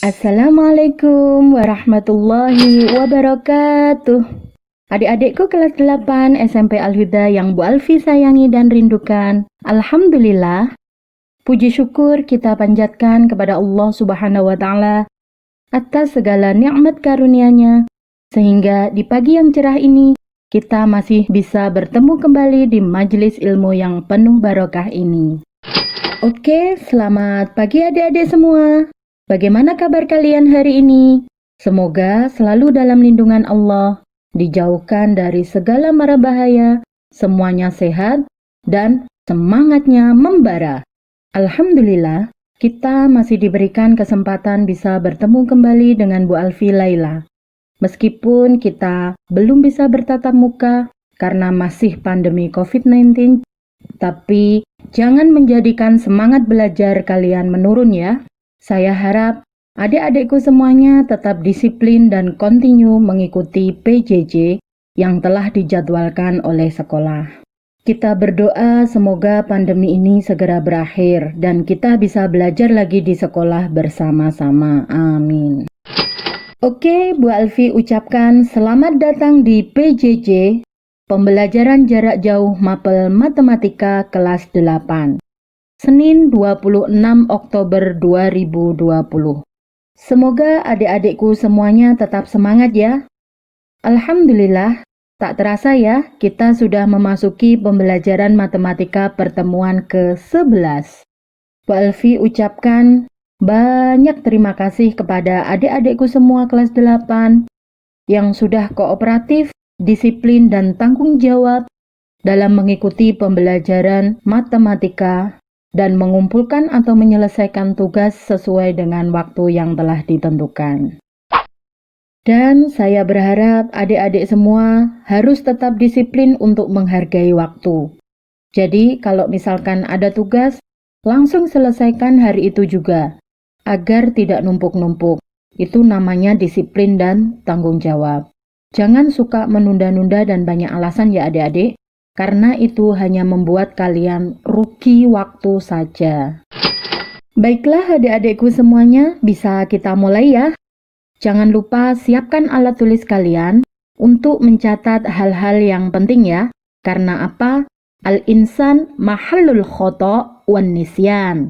Assalamualaikum warahmatullahi wabarakatuh. Adik-adikku kelas 8 SMP Al-Huda yang Bu Alfi sayangi dan rindukan. Alhamdulillah, puji syukur kita panjatkan kepada Allah Subhanahu wa Ta'ala atas segala nikmat karunia-Nya, sehingga di pagi yang cerah ini kita masih bisa bertemu kembali di majelis ilmu yang penuh barokah ini. Oke, selamat pagi adik-adik semua. Bagaimana kabar kalian hari ini? Semoga selalu dalam lindungan Allah, dijauhkan dari segala mara bahaya, semuanya sehat, dan semangatnya membara. Alhamdulillah, kita masih diberikan kesempatan bisa bertemu kembali dengan Bu Alfi Laila. Meskipun kita belum bisa bertatap muka karena masih pandemi COVID-19, tapi jangan menjadikan semangat belajar kalian menurun ya. Saya harap adik-adikku semuanya tetap disiplin dan kontinu mengikuti PJJ yang telah dijadwalkan oleh sekolah. Kita berdoa semoga pandemi ini segera berakhir dan kita bisa belajar lagi di sekolah bersama-sama. Amin. Oke, Bu Alfi ucapkan selamat datang di PJJ, Pembelajaran Jarak Jauh Mapel Matematika kelas 8. Senin 26 Oktober 2020. Semoga adik-adikku semuanya tetap semangat ya. Alhamdulillah, tak terasa ya, kita sudah memasuki pembelajaran matematika pertemuan ke-11. Bu Alfi ucapkan banyak terima kasih kepada adik-adikku semua kelas 8 yang sudah kooperatif, disiplin, dan tanggung jawab dalam mengikuti pembelajaran matematika dan mengumpulkan atau menyelesaikan tugas sesuai dengan waktu yang telah ditentukan. Dan saya berharap adik-adik semua harus tetap disiplin untuk menghargai waktu. Jadi kalau misalkan ada tugas, langsung selesaikan hari itu juga, agar tidak numpuk-numpuk. Itu namanya disiplin dan tanggung jawab. Jangan suka menunda-nunda dan banyak alasan ya adik-adik, karena itu hanya membuat kalian rugi waktu saja. Baiklah adik-adikku semuanya, bisa kita mulai ya. Jangan lupa siapkan alat tulis kalian untuk mencatat hal-hal yang penting ya. Karena apa? Al-insan mahallul khoto' wan nisyan.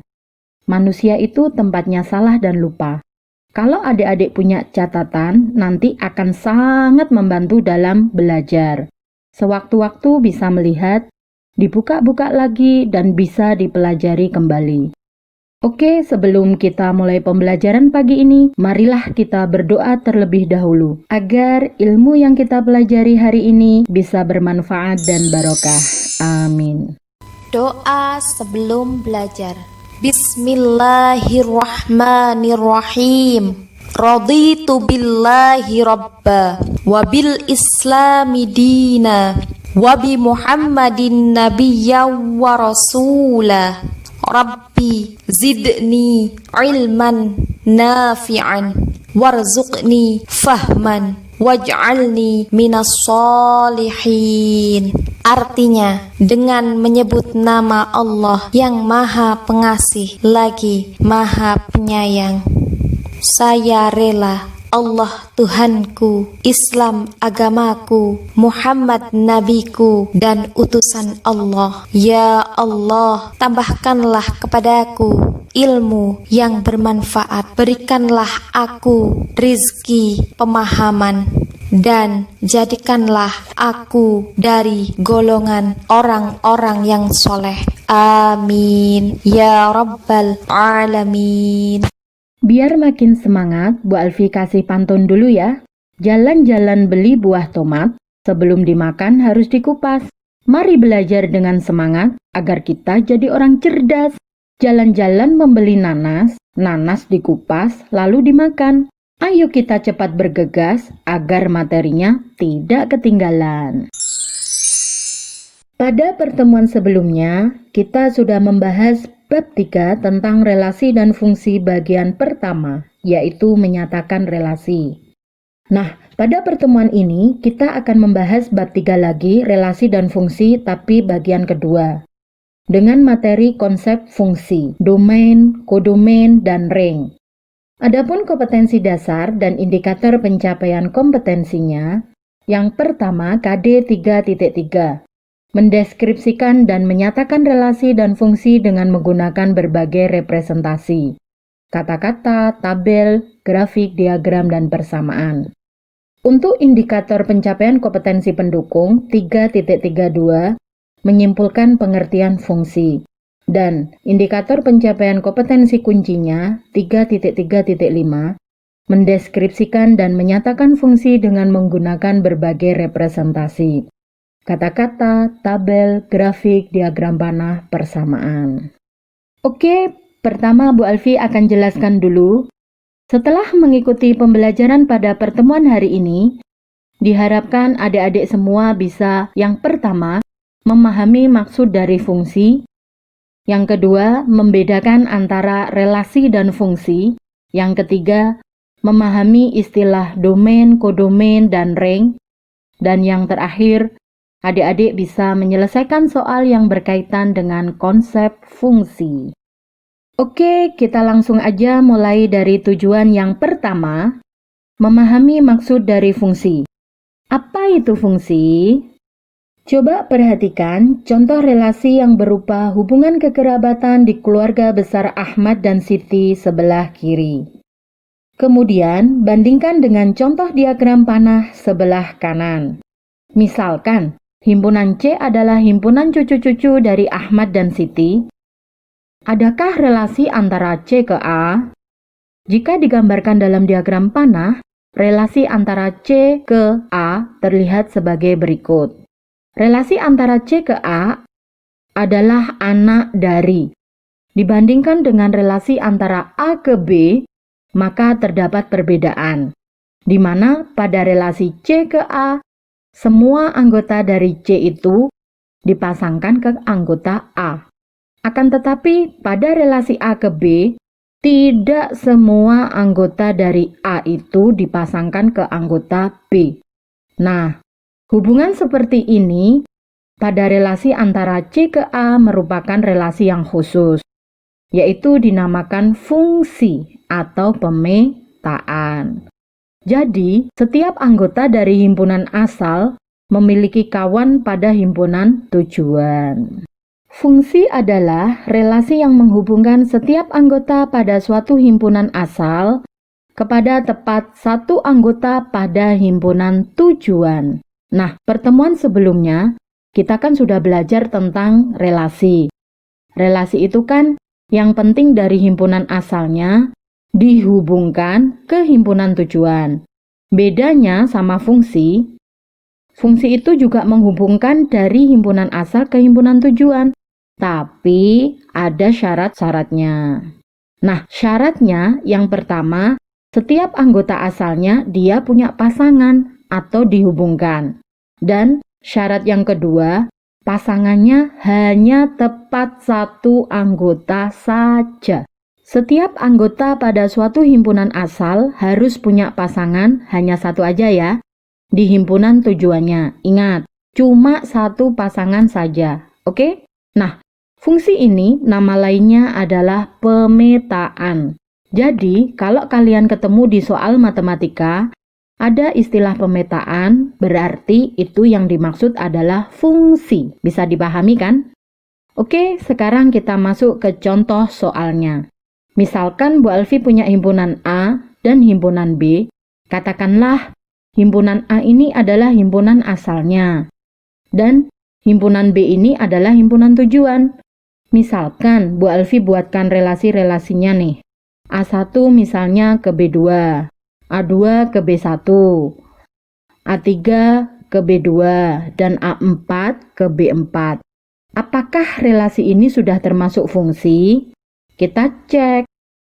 Manusia itu tempatnya salah dan lupa. Kalau adik-adik punya catatan, nanti akan sangat membantu dalam belajar. Sewaktu-waktu bisa melihat, dibuka-buka lagi, dan bisa dipelajari kembali. Oke, sebelum kita mulai pembelajaran pagi ini, marilah kita berdoa terlebih dahulu, agar ilmu yang kita pelajari hari ini bisa bermanfaat dan barokah. Amin. Doa sebelum belajar. Bismillahirrahmanirrahim. Raditu billahi rabba wa bil islami dina wa bi muhammadin nabiyya wa rasula. Rabbi zidni ilman nafi'an warzuqni fahman waj'alni minas solihin. Artinya, dengan menyebut nama Allah yang Maha Pengasih lagi Maha Penyayang, saya rela Allah Tuhanku, Islam agamaku, Muhammad nabiku, dan utusan Allah. Ya Allah, tambahkanlah kepadaku ilmu yang bermanfaat. Berikanlah aku rizki pemahaman, dan jadikanlah aku dari golongan orang-orang yang soleh. Amin. Ya Rabbal Alamin. Biar makin semangat, Bu Alfi kasih pantun dulu ya. Jalan-jalan beli buah tomat, sebelum dimakan harus dikupas. Mari belajar dengan semangat, agar kita jadi orang cerdas. Jalan-jalan membeli nanas, nanas dikupas, lalu dimakan. Ayo kita cepat bergegas, agar materinya tidak ketinggalan. Pada pertemuan sebelumnya, kita sudah membahas bab 3 tentang relasi dan fungsi bagian pertama, yaitu menyatakan relasi. Nah, pada pertemuan ini kita akan membahas bab 3 lagi, relasi dan fungsi, tapi bagian kedua. Dengan materi konsep fungsi, domain, kodomain, dan ring. Adapun kompetensi dasar dan indikator pencapaian kompetensinya, yang pertama KD 3.3, mendeskripsikan dan menyatakan relasi dan fungsi dengan menggunakan berbagai representasi, kata-kata, tabel, grafik, diagram, dan persamaan. Untuk indikator pencapaian kompetensi pendukung 3.32, menyimpulkan pengertian fungsi. Dan indikator pencapaian kompetensi kuncinya 3.3.5 mendeskripsikan dan menyatakan fungsi dengan menggunakan berbagai representasi, kata-kata, tabel, grafik, diagram panah, persamaan. Oke, pertama Bu Alfi akan jelaskan dulu. Setelah mengikuti pembelajaran pada pertemuan hari ini, diharapkan adik-adik semua bisa yang pertama memahami maksud dari fungsi, yang kedua, membedakan antara relasi dan fungsi. Yang ketiga, memahami istilah domain, kodomain, dan range. Dan yang terakhir, adik-adik bisa menyelesaikan soal yang berkaitan dengan konsep fungsi. Oke, kita langsung aja mulai dari tujuan yang pertama, memahami maksud dari fungsi. Apa itu fungsi? Coba perhatikan contoh relasi yang berupa hubungan kekerabatan di keluarga besar Ahmad dan Siti sebelah kiri. Kemudian, bandingkan dengan contoh diagram panah sebelah kanan. Misalkan, himpunan C adalah himpunan cucu-cucu dari Ahmad dan Siti. Adakah relasi antara C ke A? Jika digambarkan dalam diagram panah, relasi antara C ke A terlihat sebagai berikut. Relasi antara C ke A adalah anak dari. Dibandingkan dengan relasi antara A ke B, maka terdapat perbedaan, di mana pada relasi C ke A, semua anggota dari C itu dipasangkan ke anggota A. Akan tetapi pada relasi A ke B, tidak semua anggota dari A itu dipasangkan ke anggota B. Nah, hubungan seperti ini pada relasi antara C ke A merupakan relasi yang khusus, yaitu dinamakan fungsi atau pemetaan. Jadi, setiap anggota dari himpunan asal memiliki kawan pada himpunan tujuan. Fungsi adalah relasi yang menghubungkan setiap anggota pada suatu himpunan asal kepada tepat satu anggota pada himpunan tujuan. Nah, pertemuan sebelumnya, kita kan sudah belajar tentang relasi. Relasi itu kan yang penting dari himpunan asalnya dihubungkan ke himpunan tujuan. Bedanya sama fungsi, fungsi itu juga menghubungkan dari himpunan asal ke himpunan tujuan. Tapi ada syarat-syaratnya. Nah, syaratnya yang pertama, setiap anggota asalnya dia punya pasangan atau dihubungkan. Dan syarat yang kedua, pasangannya hanya tepat satu anggota saja. Setiap anggota pada suatu himpunan asal harus punya pasangan hanya satu aja ya. Di himpunan tujuannya, ingat, cuma satu pasangan saja. Oke? Nah, fungsi ini nama lainnya adalah pemetaan. Jadi, kalau kalian ketemu di soal matematika, ada istilah pemetaan, berarti itu yang dimaksud adalah fungsi. Bisa dipahami kan? Oke, sekarang kita masuk ke contoh soalnya. Misalkan Bu Alfi punya himpunan A dan himpunan B. Katakanlah himpunan A ini adalah himpunan asalnya. Dan himpunan B ini adalah himpunan tujuan. Misalkan Bu Alfi buatkan relasi-relasinya nih. A1 misalnya ke B2. A2 ke B1, A3 ke B2, dan A4 ke B4. Apakah relasi ini sudah termasuk fungsi? Kita cek.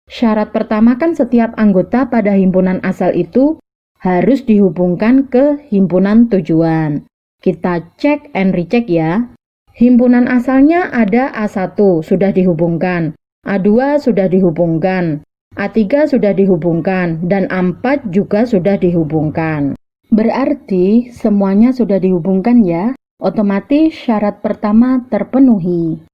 Syarat pertama kan setiap anggota pada himpunan asal itu harus dihubungkan ke himpunan tujuan. Kita cek and recheck ya. Himpunan asalnya ada A1 sudah dihubungkan, A2 sudah dihubungkan, A3 sudah dihubungkan, dan A4 juga sudah dihubungkan. Berarti semuanya sudah dihubungkan ya, otomatis syarat pertama terpenuhi.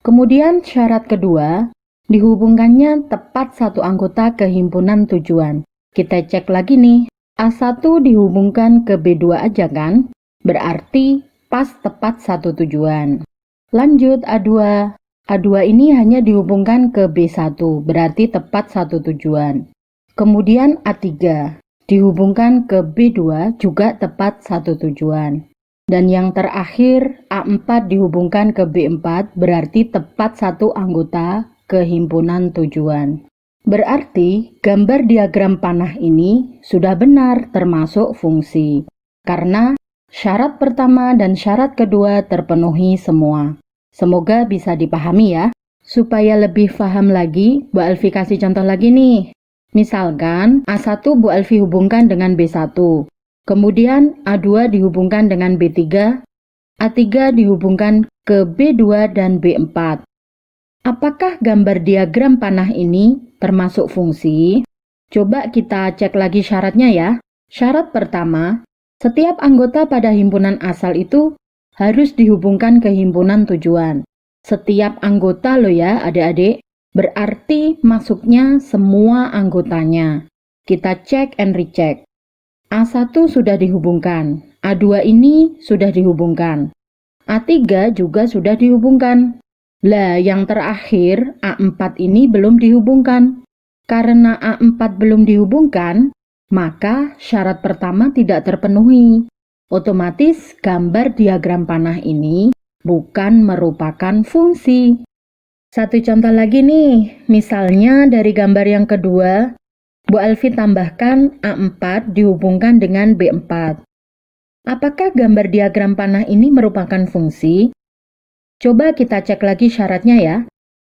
Kemudian syarat kedua, Dihubungkannya tepat satu anggota ke himpunan tujuan. Kita cek lagi nih. A1 dihubungkan ke B2 aja kan? Berarti pas tepat satu tujuan. Lanjut A2. A2 ini hanya dihubungkan ke B1, berarti tepat satu tujuan. Kemudian A3 dihubungkan ke B2 juga tepat satu tujuan. Dan yang terakhir A4 dihubungkan ke B4 berarti tepat satu anggota ke himpunan tujuan. Berarti gambar diagram panah ini sudah benar termasuk fungsi. Karena syarat pertama dan syarat kedua terpenuhi semua. Semoga bisa dipahami ya. Supaya lebih paham lagi, Bu Alfi kasih contoh lagi nih. Misalkan A1 Bu Alfi hubungkan dengan B1. Kemudian A2 dihubungkan dengan B3, A3 dihubungkan ke B2 dan B4. Apakah gambar diagram panah ini termasuk fungsi? Coba kita cek lagi syaratnya ya. Syarat pertama, setiap anggota pada himpunan asal itu harus dihubungkan ke himpunan tujuan. Setiap anggota loh ya adik-adik, berarti masuknya semua anggotanya. Kita cek and recheck. A1 sudah dihubungkan, A2 ini sudah dihubungkan, A3 juga sudah dihubungkan. Lah, yang terakhir A4 ini belum dihubungkan. Karena A4 belum dihubungkan, maka syarat pertama tidak terpenuhi. Otomatis gambar diagram panah ini bukan merupakan fungsi. Satu contoh lagi nih, misalnya dari gambar yang kedua, Bu Alfi tambahkan A4 dihubungkan dengan B4. Apakah gambar diagram panah ini merupakan fungsi? Coba kita cek lagi syaratnya ya.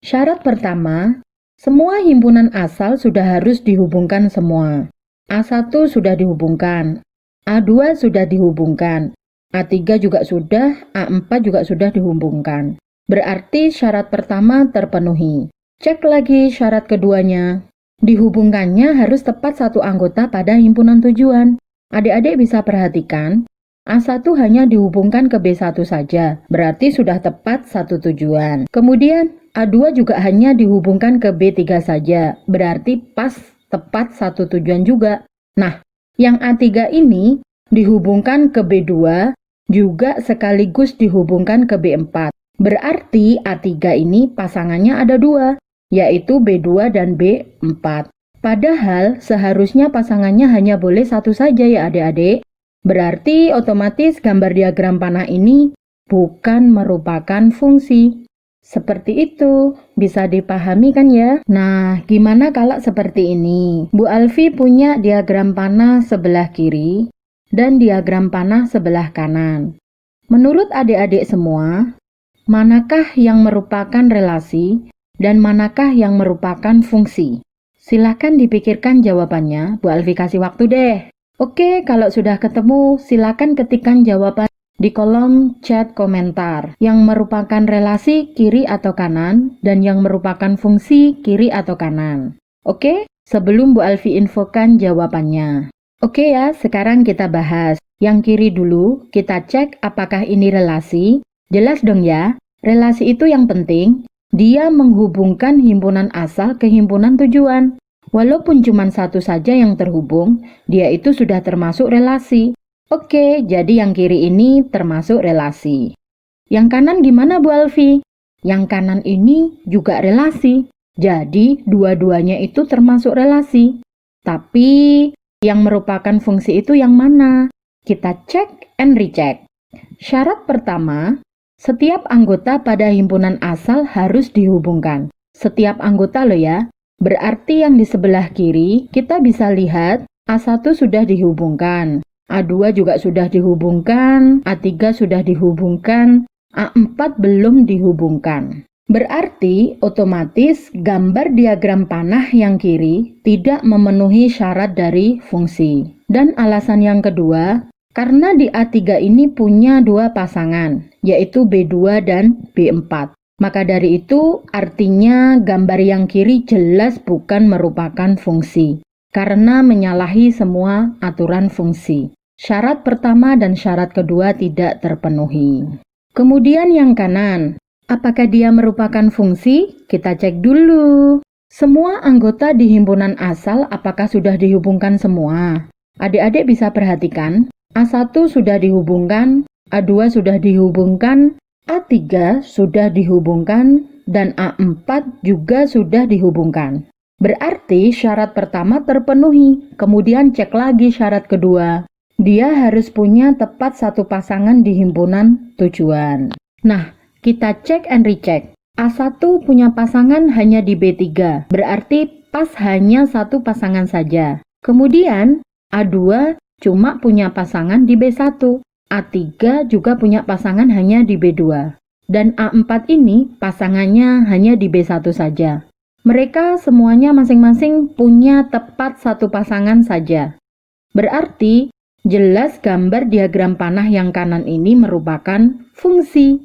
Syarat pertama, semua himpunan asal sudah harus dihubungkan semua. A1 sudah dihubungkan, A2 sudah dihubungkan, A3 juga sudah, A4 juga sudah dihubungkan. Berarti syarat pertama terpenuhi. Cek lagi syarat keduanya. Dihubungkannya harus tepat satu anggota pada himpunan tujuan. Adik-adik bisa perhatikan, A1 hanya dihubungkan ke B1 saja, berarti sudah tepat satu tujuan. Kemudian A2 juga hanya dihubungkan ke B3 saja, berarti pas tepat satu tujuan juga. Nah, yang A3 ini dihubungkan ke B2 juga sekaligus dihubungkan ke B4. Berarti A3 ini pasangannya ada dua, yaitu B2 dan B4. Padahal seharusnya pasangannya hanya boleh satu saja ya adik-adik. Berarti otomatis gambar diagram panah ini bukan merupakan fungsi. Seperti itu, bisa dipahami kan ya? Nah, gimana kalau seperti ini? Bu Alfi punya diagram panah sebelah kiri dan diagram panah sebelah kanan. Menurut adik-adik semua, manakah yang merupakan relasi dan manakah yang merupakan fungsi? Silahkan dipikirkan jawabannya, Bu Alfi kasih waktu deh. Oke, kalau sudah ketemu, silakan ketikkan jawaban di kolom chat komentar yang merupakan relasi kiri atau kanan dan yang merupakan fungsi kiri atau kanan. Oke, sebelum Bu Alfi infokan jawabannya. Oke ya, sekarang kita bahas. Yang kiri dulu, kita cek apakah ini relasi. Jelas dong ya, relasi itu yang penting, dia menghubungkan himpunan asal ke himpunan tujuan. Walaupun cuma satu saja yang terhubung, dia itu sudah termasuk relasi. Oke, jadi yang kiri ini termasuk relasi. Yang kanan gimana Bu Alfi? Yang kanan ini juga relasi. Jadi dua-duanya itu termasuk relasi. Tapi yang merupakan fungsi itu yang mana? Kita cek and recheck. Syarat pertama, setiap anggota pada himpunan asal harus dihubungkan. Setiap anggota loh ya. Berarti yang di sebelah kiri kita bisa lihat A1 sudah dihubungkan, A2 juga sudah dihubungkan, A3 sudah dihubungkan, A4 belum dihubungkan. Berarti otomatis gambar diagram panah yang kiri tidak memenuhi syarat dari fungsi. Dan alasan yang kedua, karena di A3 ini punya dua pasangan, yaitu B2 dan B4. Maka dari itu artinya gambar yang kiri jelas bukan merupakan fungsi, karena menyalahi semua aturan fungsi. Syarat pertama dan syarat kedua tidak terpenuhi. Kemudian yang kanan, Apakah dia merupakan fungsi? Kita cek dulu. Semua anggota di himpunan asal apakah sudah dihubungkan semua? Adik-adik bisa perhatikan, A1 sudah dihubungkan, A2 sudah dihubungkan, A3 sudah dihubungkan, dan A4 juga sudah dihubungkan. Berarti syarat pertama terpenuhi, kemudian cek lagi syarat kedua. Dia harus punya tepat satu pasangan di himpunan tujuan. Nah, kita cek and recheck. A1 punya pasangan hanya di B3, berarti pas hanya satu pasangan saja. Kemudian A2 cuma punya pasangan di B1, A3 juga punya pasangan hanya di B2, dan A4 ini pasangannya hanya di B1 saja. Mereka semuanya masing-masing punya tepat satu pasangan saja. Berarti jelas gambar diagram panah yang kanan ini merupakan fungsi,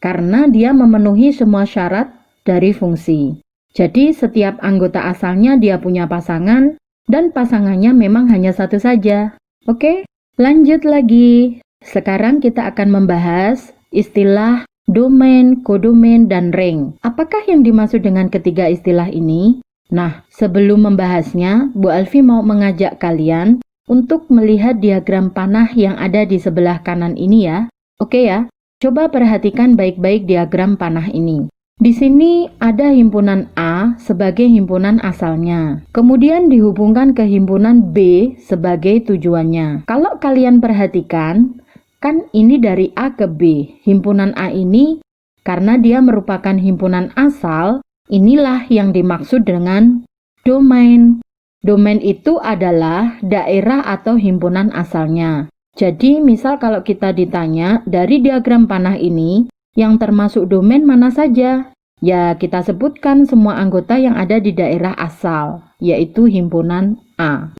karena dia memenuhi semua syarat dari fungsi. Jadi setiap anggota asalnya dia punya pasangan, dan pasangannya memang hanya satu saja. Oke, lanjut lagi. Sekarang kita akan membahas istilah domain, kodomain, dan ring. Apakah yang dimaksud dengan ketiga istilah ini? Nah, sebelum membahasnya, Bu Alfi mau mengajak kalian untuk melihat diagram panah yang ada di sebelah kanan ini ya. Oke ya? Coba perhatikan baik-baik diagram panah ini. Di sini ada himpunan A sebagai himpunan asalnya. Kemudian dihubungkan ke himpunan B sebagai tujuannya. Kalau kalian perhatikan, kan ini dari A ke B. Himpunan A ini, karena dia merupakan himpunan asal, inilah yang dimaksud dengan domain. Domain itu adalah daerah atau himpunan asalnya. Jadi, misal kalau kita ditanya dari diagram panah ini, yang termasuk domain mana saja? Ya, kita sebutkan semua anggota yang ada di daerah asal, yaitu himpunan A.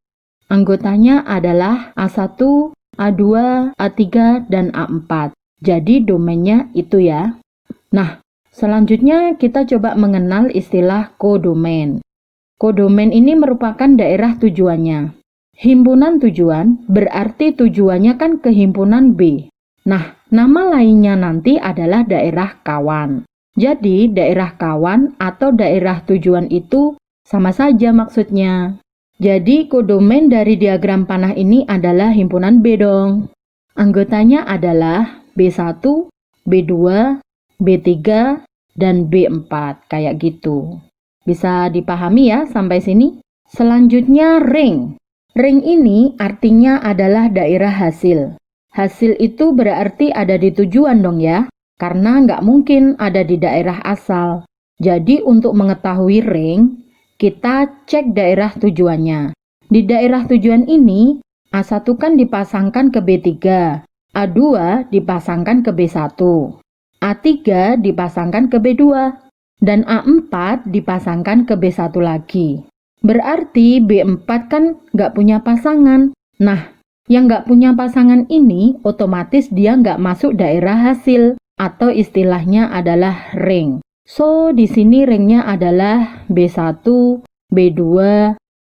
Anggotanya adalah A1, A2, A3, dan A4. Jadi, domainnya itu ya. Nah, selanjutnya kita coba mengenal istilah kodomain. Kodomain ini merupakan daerah tujuannya. Himpunan tujuan berarti tujuannya kan ke himpunan B. Nah, nama lainnya nanti adalah daerah kawan. Jadi, daerah kawan atau daerah tujuan itu sama saja maksudnya. Jadi, kodomain dari diagram panah ini adalah himpunan B dong. Anggotanya adalah B1, B2, B3, dan B4, kayak gitu. Bisa dipahami ya sampai sini? Selanjutnya ring. Ring ini artinya adalah daerah hasil. Hasil itu berarti ada di tujuan dong ya, karena nggak mungkin ada di daerah asal. Jadi untuk mengetahui ring, kita cek daerah tujuannya. Di daerah tujuan ini, A1 kan dipasangkan ke B3, A2 dipasangkan ke B1, A3 dipasangkan ke B2, dan A4 dipasangkan ke B1 lagi. Berarti B4 kan nggak punya pasangan. Nah, yang nggak punya pasangan ini otomatis dia nggak masuk daerah hasil atau istilahnya adalah ring. So, di sini ringnya adalah B1, B2,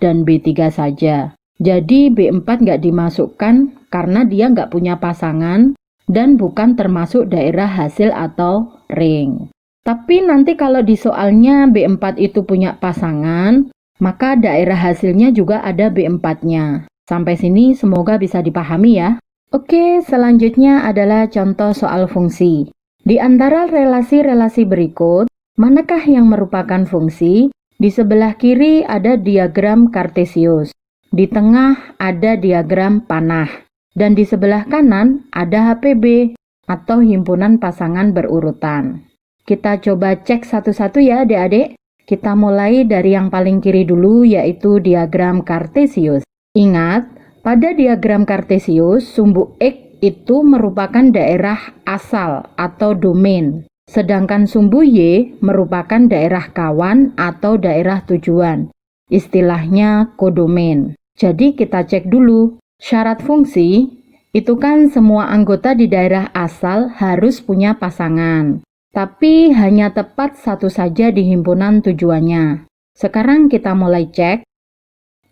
dan B3 saja. Jadi B4 nggak dimasukkan karena dia nggak punya pasangan dan bukan termasuk daerah hasil atau ring. Tapi nanti kalau di soalnya B4 itu punya pasangan, maka daerah hasilnya juga ada B4-nya. Sampai sini semoga bisa dipahami ya. Oke, selanjutnya adalah contoh soal fungsi. Di antara relasi-relasi berikut, manakah yang merupakan fungsi? Di sebelah kiri ada diagram Kartesius. Di tengah ada diagram panah. Dan di sebelah kanan ada HPB atau himpunan pasangan berurutan. Kita coba cek satu-satu ya adik-adik. Kita mulai dari yang paling kiri dulu, yaitu diagram Kartesius. Ingat, pada diagram Kartesius, sumbu X itu merupakan daerah asal atau domain. Sedangkan sumbu Y merupakan daerah kawan atau daerah tujuan. Istilahnya kodomain. Jadi kita cek dulu. Syarat fungsi, itu kan semua anggota di daerah asal harus punya pasangan. Tapi hanya tepat satu saja di himpunan tujuannya. Sekarang kita mulai cek.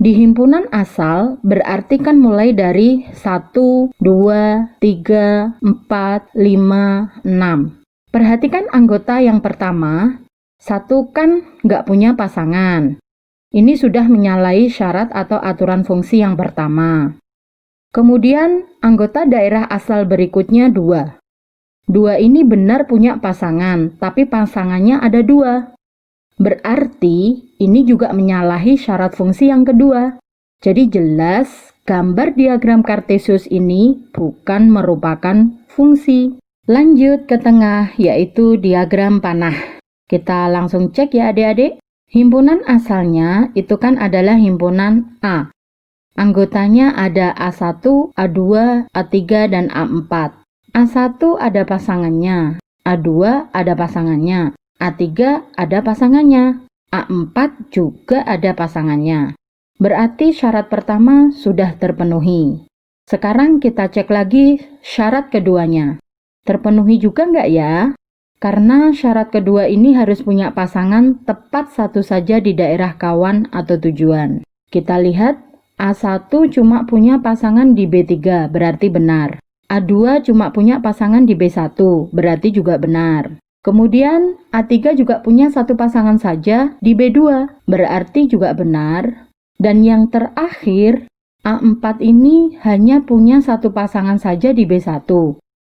Di himpunan asal berarti kan mulai dari 1, 2, 3, 4, 5, 6. Perhatikan anggota yang pertama, satu kan nggak punya pasangan. Ini sudah menyalahi syarat atau aturan fungsi yang pertama. Kemudian anggota daerah asal berikutnya 2. 2 ini benar punya pasangan, tapi pasangannya ada 2. Berarti ini juga menyalahi syarat fungsi yang kedua. Jadi jelas gambar diagram Kartesius ini bukan merupakan fungsi. Lanjut ke tengah, yaitu diagram panah. Kita langsung cek ya adik-adik. Himpunan asalnya itu kan adalah himpunan A. Anggotanya ada A1, A2, A3, dan A4. A1 ada pasangannya, A2 ada pasangannya, A3 ada pasangannya, A4 juga ada pasangannya. Berarti syarat pertama sudah terpenuhi. Sekarang kita cek lagi syarat keduanya. Terpenuhi juga nggak ya? Karena syarat kedua ini harus punya pasangan tepat satu saja di daerah kawan atau tujuan. Kita lihat A1 cuma punya pasangan di B3, berarti benar. A2 cuma punya pasangan di B1, berarti juga benar. Kemudian A3 juga punya satu pasangan saja di B2, berarti juga benar. Dan yang terakhir, A4 ini hanya punya satu pasangan saja di B1.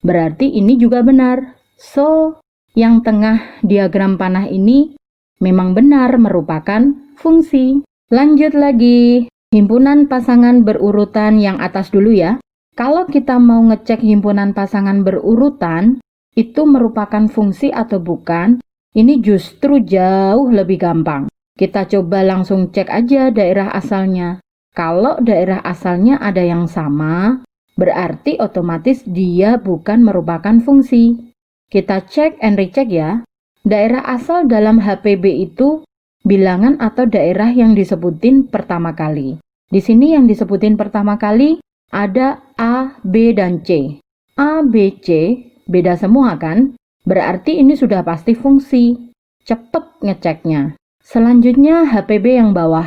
Berarti ini juga benar. So, yang tengah diagram panah ini memang benar merupakan fungsi. Lanjut lagi, himpunan pasangan berurutan yang atas dulu ya. Kalau kita mau ngecek himpunan pasangan berurutan, itu merupakan fungsi atau bukan, ini justru jauh lebih gampang. Kita coba langsung cek aja daerah asalnya. Kalau daerah asalnya ada yang sama, berarti otomatis dia bukan merupakan fungsi. Kita cek and recheck ya. Daerah asal dalam HPB itu bilangan atau daerah yang disebutin pertama kali. Di sini yang disebutin pertama kali ada A, B, dan C. A, B, C beda semua kan? Berarti ini sudah pasti fungsi. Cepet ngeceknya. Selanjutnya HPB yang bawah.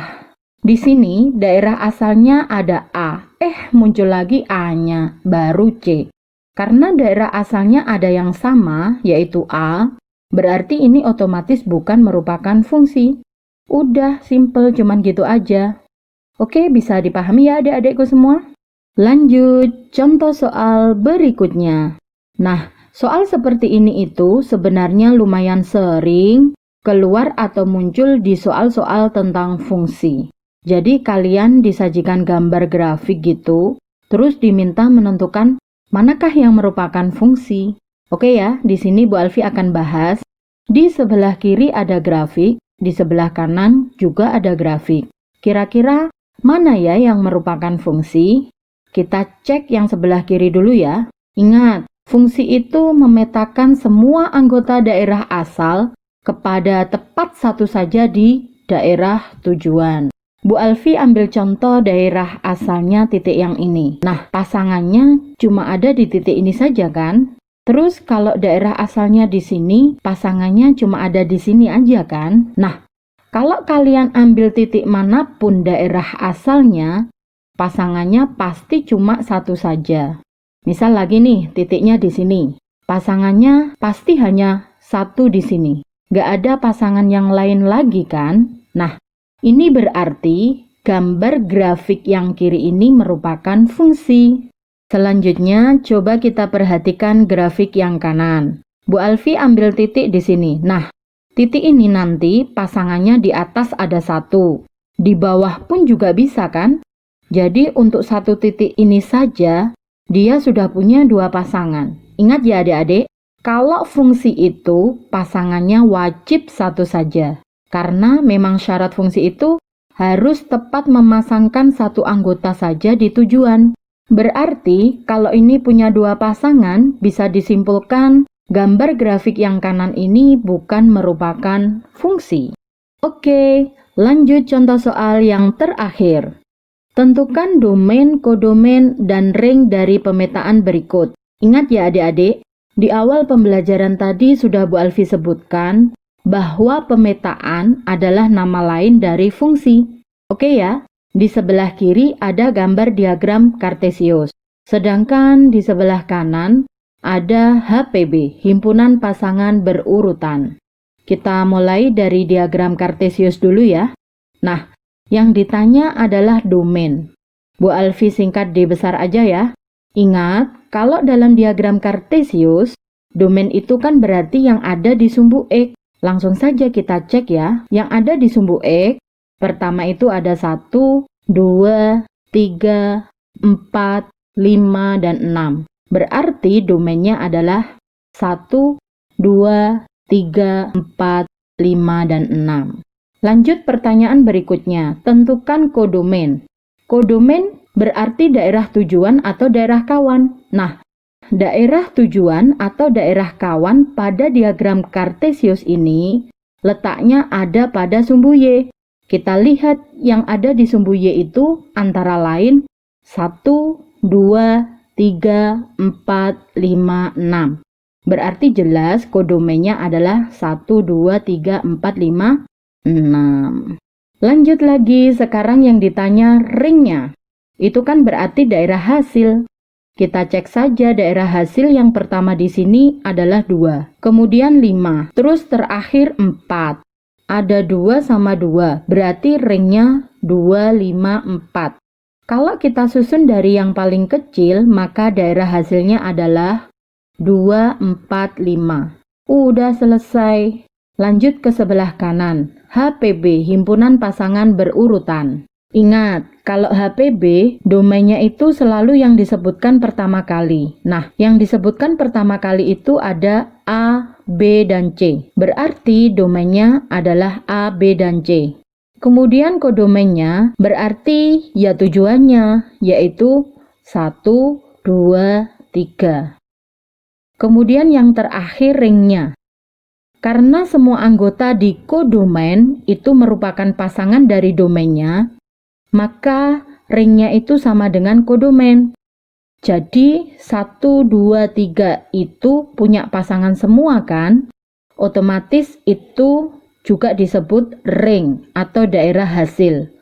Di sini daerah asalnya ada A, muncul lagi A-nya, baru C. Karena daerah asalnya ada yang sama, yaitu A, berarti ini otomatis bukan merupakan fungsi. Udah, simple, cuman gitu aja. Oke, bisa dipahami ya adik-adikku semua? Lanjut, contoh soal berikutnya. Nah, soal seperti ini itu sebenarnya lumayan sering keluar atau muncul di soal-soal tentang fungsi. Jadi kalian disajikan gambar grafik gitu, terus diminta menentukan manakah yang merupakan fungsi. Oke ya, di sini Bu Alfi akan bahas. Di sebelah kiri ada grafik, di sebelah kanan juga ada grafik. Kira-kira mana ya yang merupakan fungsi? Kita cek yang sebelah kiri dulu ya. Ingat, fungsi itu memetakan semua anggota daerah asal kepada tepat satu saja di daerah tujuan. Bu Alfi ambil contoh daerah asalnya titik yang ini. Nah, pasangannya cuma ada di titik ini saja kan? Terus kalau daerah asalnya di sini, pasangannya cuma ada di sini aja kan? Nah, kalau kalian ambil titik manapun daerah asalnya, pasangannya pasti cuma satu saja. Misal lagi nih, titiknya di sini. Pasangannya pasti hanya satu di sini. Nggak ada pasangan yang lain lagi kan? Nah, ini berarti gambar grafik yang kiri ini merupakan fungsi. Selanjutnya, coba kita perhatikan grafik yang kanan. Bu Alfi ambil titik di sini. Nah, titik ini nanti pasangannya di atas ada satu. Di bawah pun juga bisa kan? Jadi untuk satu titik ini saja, dia sudah punya dua pasangan. Ingat ya adik-adik, kalau fungsi itu pasangannya wajib satu saja. Karena memang syarat fungsi itu harus tepat memasangkan satu anggota saja di tujuan. Berarti kalau ini punya dua pasangan, bisa disimpulkan gambar grafik yang kanan ini bukan merupakan fungsi. Oke, lanjut contoh soal yang terakhir. Tentukan domain, kodomain, dan ring dari pemetaan berikut. Ingat ya adik-adik, di awal pembelajaran tadi sudah Bu Alfi sebutkan bahwa pemetaan adalah nama lain dari fungsi. Oke ya, di sebelah kiri ada gambar diagram Kartesius. Sedangkan di sebelah kanan ada HPB, himpunan pasangan berurutan. Kita mulai dari diagram Kartesius dulu ya. Nah, yang ditanya adalah domain. Bu Alfi singkat D besar aja ya. Ingat, kalau dalam diagram Kartesius, domain itu kan berarti yang ada di sumbu X. Langsung saja kita cek ya. Yang ada di sumbu X, pertama itu ada 1, 2, 3, 4, 5, dan 6. Berarti domainnya adalah 1, 2, 3, 4, 5, dan 6. Lanjut pertanyaan berikutnya, tentukan kodomain. Kodomain berarti daerah tujuan atau daerah kawan. Nah, daerah tujuan atau daerah kawan pada diagram Kartesius ini letaknya ada pada sumbu Y. Kita lihat yang ada di sumbu Y itu antara lain 1, 2, 3, 4, 5, 6. Berarti jelas kodomainnya adalah 1, 2, 3, 4, 5, 6. Lanjut lagi, sekarang yang ditanya ringnya. Itu kan berarti daerah hasil. Kita cek saja daerah hasil yang pertama di sini adalah 2. Kemudian 5. Terus terakhir 4. Ada 2 sama 2. Berarti ringnya 2, 5, 4. Kalau kita susun dari yang paling kecil, maka daerah hasilnya adalah 2, 4, 5. Udah selesai. Lanjut ke sebelah kanan. HPB, himpunan pasangan berurutan. Ingat, kalau HPB, domainnya itu selalu yang disebutkan pertama kali. Nah, yang disebutkan pertama kali itu ada A, B, dan C. Berarti domainnya adalah A, B, dan C. Kemudian kodomainnya berarti ya tujuannya, yaitu 1, 2, 3. Kemudian yang terakhir ringnya. Karena semua anggota di kodomain itu merupakan pasangan dari domainnya, maka ringnya itu sama dengan kodomain. Jadi 1, 2, 3 itu punya pasangan semua kan? Otomatis itu juga disebut ring atau daerah hasil.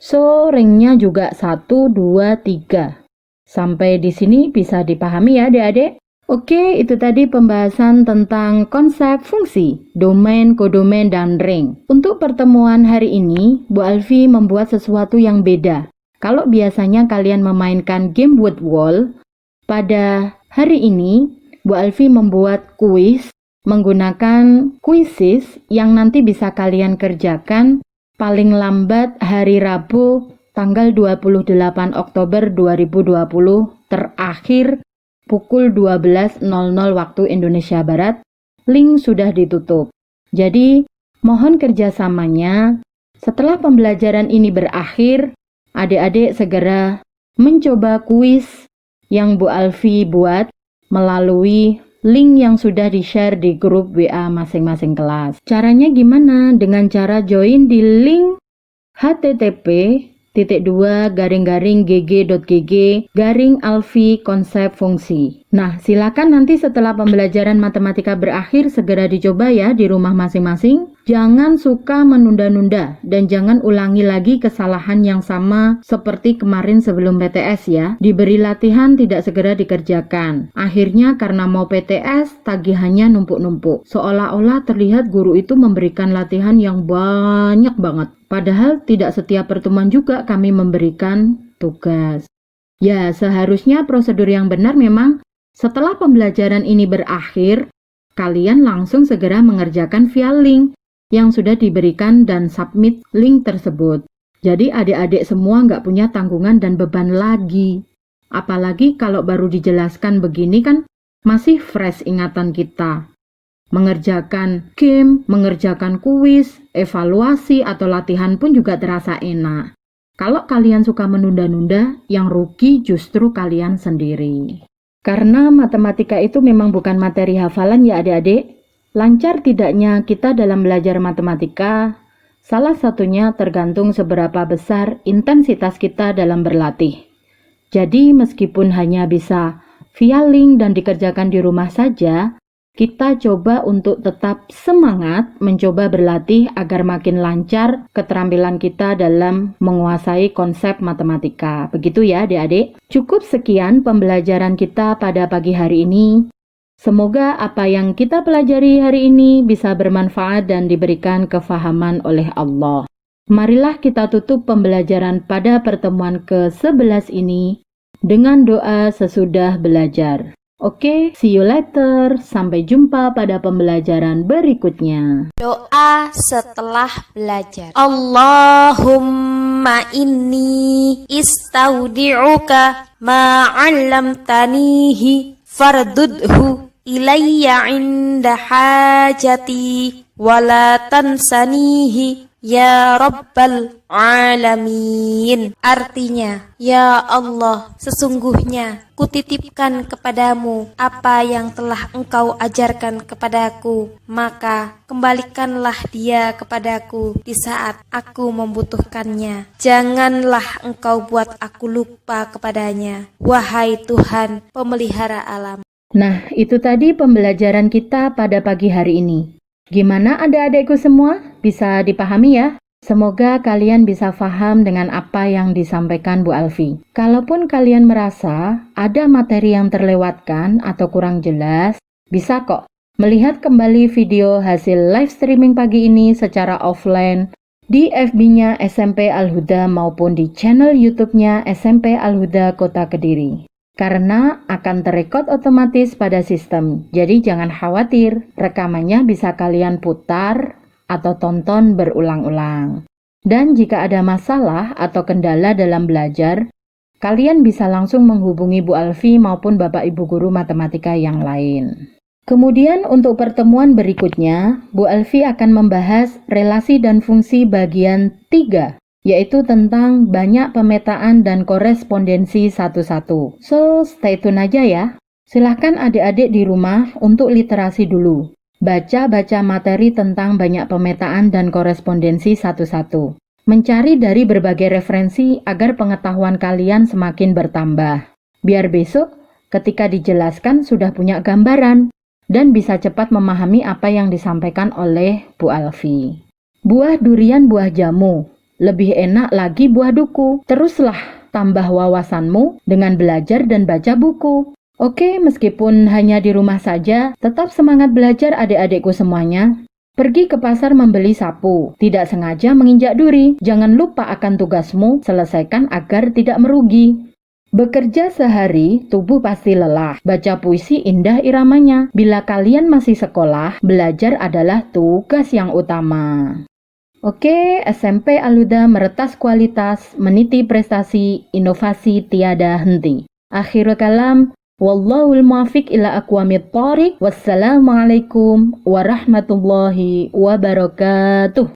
So, ringnya juga 1, 2, 3. Sampai di sini bisa dipahami ya adik-adik? Oke, itu tadi pembahasan tentang konsep fungsi, domain, kodomain, dan ring. Untuk pertemuan hari ini, Bu Alfi membuat sesuatu yang beda. Kalau biasanya kalian memainkan game word wall, pada hari ini Bu Alfi membuat kuis menggunakan quizzes yang nanti bisa kalian kerjakan paling lambat hari Rabu tanggal 28 Oktober 2020 terakhir pukul 12.00 waktu Indonesia Barat. Link sudah ditutup. Jadi, mohon kerjasamanya. Setelah pembelajaran ini berakhir, adik-adik segera mencoba kuis yang Bu Alfi buat melalui link yang sudah di-share di grup WA masing-masing kelas. Caranya gimana? Dengan cara join di link http://gg.gg/alfi konsep fungsi. Nah, silakan nanti setelah pembelajaran matematika berakhir segera dicoba ya di rumah masing-masing. Jangan suka menunda-nunda dan jangan ulangi lagi kesalahan yang sama seperti kemarin sebelum PTS ya. Diberi latihan tidak segera dikerjakan. Akhirnya karena mau PTS, tagihannya numpuk-numpuk. Seolah-olah terlihat guru itu memberikan latihan yang banyak banget. Padahal tidak setiap pertemuan juga kami memberikan tugas. Ya, seharusnya prosedur yang benar memang setelah pembelajaran ini berakhir, kalian langsung segera mengerjakan via link yang sudah diberikan dan submit link tersebut. Jadi adik-adik semua nggak punya tanggungan dan beban lagi. Apalagi kalau baru dijelaskan begini kan masih fresh ingatan kita. Mengerjakan game, mengerjakan kuis, evaluasi atau latihan pun juga terasa enak. Kalau kalian suka menunda-nunda, yang rugi justru kalian sendiri. Karena matematika itu memang bukan materi hafalan ya adik-adik. Lancar tidaknya kita dalam belajar matematika, salah satunya tergantung seberapa besar intensitas kita dalam berlatih. Jadi meskipun hanya bisa via link dan dikerjakan di rumah saja, kita coba untuk tetap semangat mencoba berlatih agar makin lancar keterampilan kita dalam menguasai konsep matematika. Begitu ya adik-adik. Cukup sekian pembelajaran kita pada pagi hari ini. Semoga apa yang kita pelajari hari ini bisa bermanfaat dan diberikan kefahaman oleh Allah. Marilah kita tutup pembelajaran pada pertemuan ke-11 ini dengan doa sesudah belajar. Oke, see you later. Sampai jumpa pada pembelajaran berikutnya. Doa setelah belajar. Allahumma inni istaudi'uka ma 'allamtanihi fardudhu ilayya 'inda hajati wala tansanihi ya rabbal alamin. Artinya, ya Allah, sesungguhnya kutitipkan kepadamu apa yang telah engkau ajarkan kepadaku, maka kembalikanlah dia kepadaku di saat aku membutuhkannya. Janganlah engkau buat aku lupa kepadanya, wahai Tuhan pemelihara alam. Nah, itu tadi pembelajaran kita pada pagi hari ini. Gimana adik-adikku semua? Bisa dipahami ya? Semoga kalian bisa paham dengan apa yang disampaikan Bu Alfi. Kalaupun kalian merasa ada materi yang terlewatkan atau kurang jelas, bisa kok melihat kembali video hasil live streaming pagi ini secara offline di FB-nya SMP Al-Huda maupun di channel YouTube-nya SMP Al-Huda Kota Kediri. Karena akan terekod otomatis pada sistem. Jadi jangan khawatir, rekamannya bisa kalian putar atau tonton berulang-ulang. Dan jika ada masalah atau kendala dalam belajar, kalian bisa langsung menghubungi Bu Alfi maupun Bapak Ibu Guru Matematika yang lain. Kemudian untuk pertemuan berikutnya, Bu Alfi akan membahas relasi dan fungsi bagian 3. Yaitu tentang banyak pemetaan dan korespondensi satu-satu. So, stay tune aja ya. Silahkan adik-adik di rumah untuk literasi dulu. Baca-baca materi tentang banyak pemetaan dan korespondensi satu-satu. Mencari dari berbagai referensi agar pengetahuan kalian semakin bertambah. Biar besok ketika dijelaskan sudah punya gambaran dan bisa cepat memahami apa yang disampaikan oleh Bu Alfi. Buah durian, buah jamu. Lebih enak lagi buah duku. Teruslah tambah wawasanmu dengan belajar dan baca buku. Oke, meskipun hanya di rumah saja, tetap semangat belajar adik-adikku semuanya. Pergi ke pasar membeli sapu, tidak sengaja menginjak duri. Jangan lupa akan tugasmu, selesaikan agar tidak merugi. Bekerja sehari, tubuh pasti lelah. Baca puisi indah iramanya. Bila kalian masih sekolah, belajar adalah tugas yang utama. Oke, SMP Al-Huda meretas kualitas, meniti prestasi, inovasi tiada henti. Akhirul kalam, wallahul muwaffiq ila aqwamit thoriq. Wassalamualaikum warahmatullahi wabarakatuh.